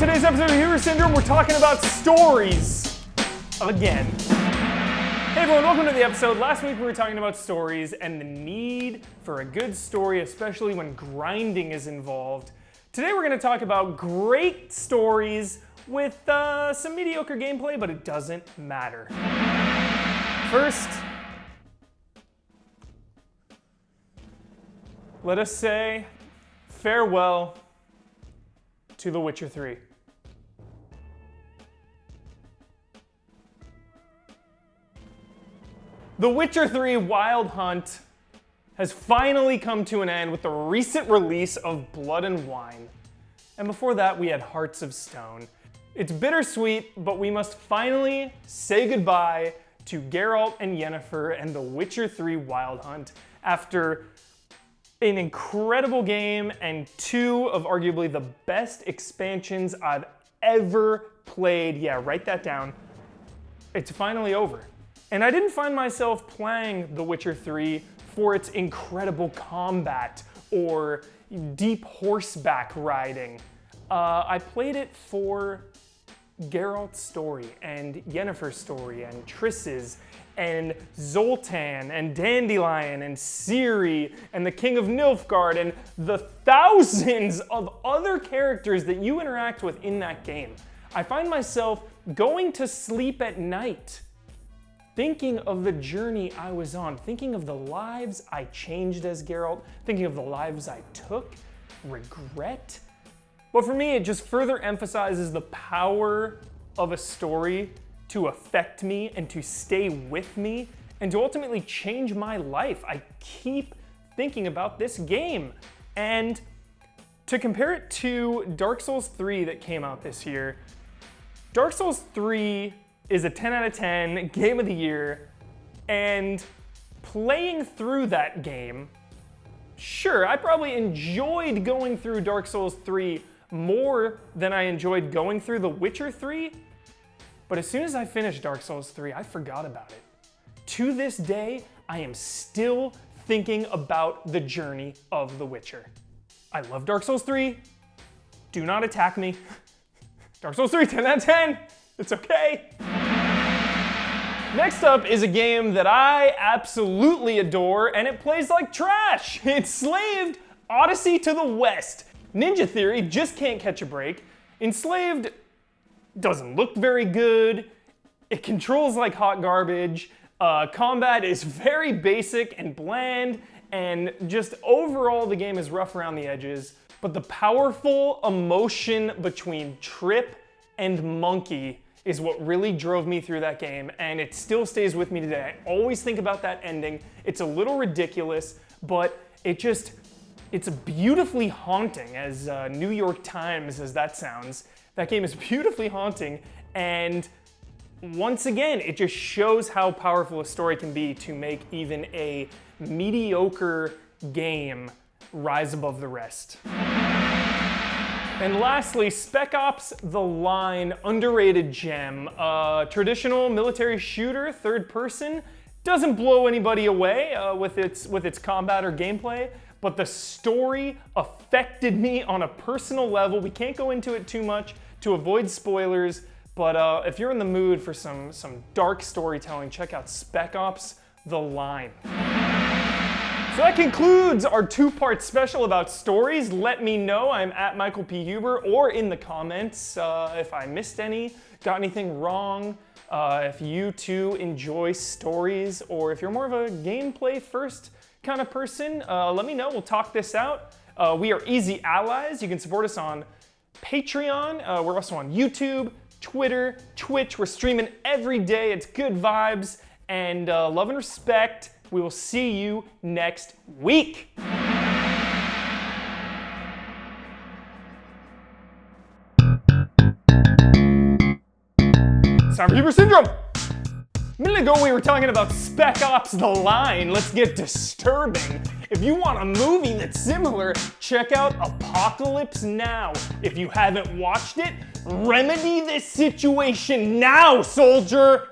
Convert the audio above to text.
today's episode of Hero Syndrome, we're talking about stories again. Hey everyone, welcome to the episode. Last week we were talking about stories and the need for a good story, especially when grinding is involved. Today we're going to talk about great stories with some mediocre gameplay, but it doesn't matter. First, let us say farewell to The Witcher 3. The Witcher 3 Wild Hunt has finally come to an end with the recent release of Blood and Wine. And before that, we had Hearts of Stone. It's bittersweet, but we must finally say goodbye to Geralt and Yennefer and The Witcher 3 Wild Hunt after an incredible game and two of arguably the best expansions I've ever played. Yeah, write that down. It's finally over. And I didn't find myself playing The Witcher 3 for its incredible combat or deep horseback riding. I played it for Geralt's story and Yennefer's story and Triss's and Zoltan and Dandelion and Ciri and the King of Nilfgaard and the thousands of other characters that you interact with in that game. I find myself going to sleep at night thinking of the journey I was on, thinking of the lives I changed as Geralt, thinking of the lives I took, regret. But for me, it just further emphasizes the power of a story to affect me and to stay with me and to ultimately change my life. I keep thinking about this game. And to compare it to Dark Souls 3 that came out this year, Dark Souls 3 is a 10 out of 10 game of the year, and playing through that game, sure, I probably enjoyed going through Dark Souls 3 more than I enjoyed going through The Witcher 3, but as soon as I finished Dark Souls 3, I forgot about it. To this day, I am still thinking about the journey of The Witcher. I love Dark Souls 3. Do not attack me. Dark Souls 3, 10 out of 10. It's okay. Next up is a game that I absolutely adore, and it plays like trash. It's Enslaved Odyssey to the West. Ninja Theory just can't catch a break. Enslaved doesn't look very good. It controls like hot garbage. Combat is very basic and bland, and just overall the game is rough around the edges. But the powerful emotion between Trip and Monkey is what really drove me through that game, and it still stays with me today. I always think about that ending. It's a little ridiculous, but it's beautifully haunting, as New York Times as that sounds. That game is beautifully haunting, and once again, it just shows how powerful a story can be to make even a mediocre game rise above the rest. And lastly, Spec Ops: The Line, underrated gem. Traditional military shooter, third person, doesn't blow anybody away with its combat or gameplay, but the story affected me on a personal level. We can't go into it too much to avoid spoilers, but if you're in the mood for some dark storytelling, check out Spec Ops: The Line. So that concludes our two-part special about stories. Let me know. I'm at Michael P. Huber, or in the comments if I missed any, got anything wrong, if you too enjoy stories, or if you're more of a gameplay first kind of person, let me know. We'll talk this out. We are easy allies. You can support us on Patreon. We're also on YouTube, Twitter, Twitch. We're streaming every day. It's good vibes, and love and respect. We will see you next week. It's time for Hero Syndrome. A minute ago we were talking about Spec Ops: The Line. Let's get disturbing. If you want a movie that's similar, check out Apocalypse Now. If you haven't watched it, remedy this situation now, soldier.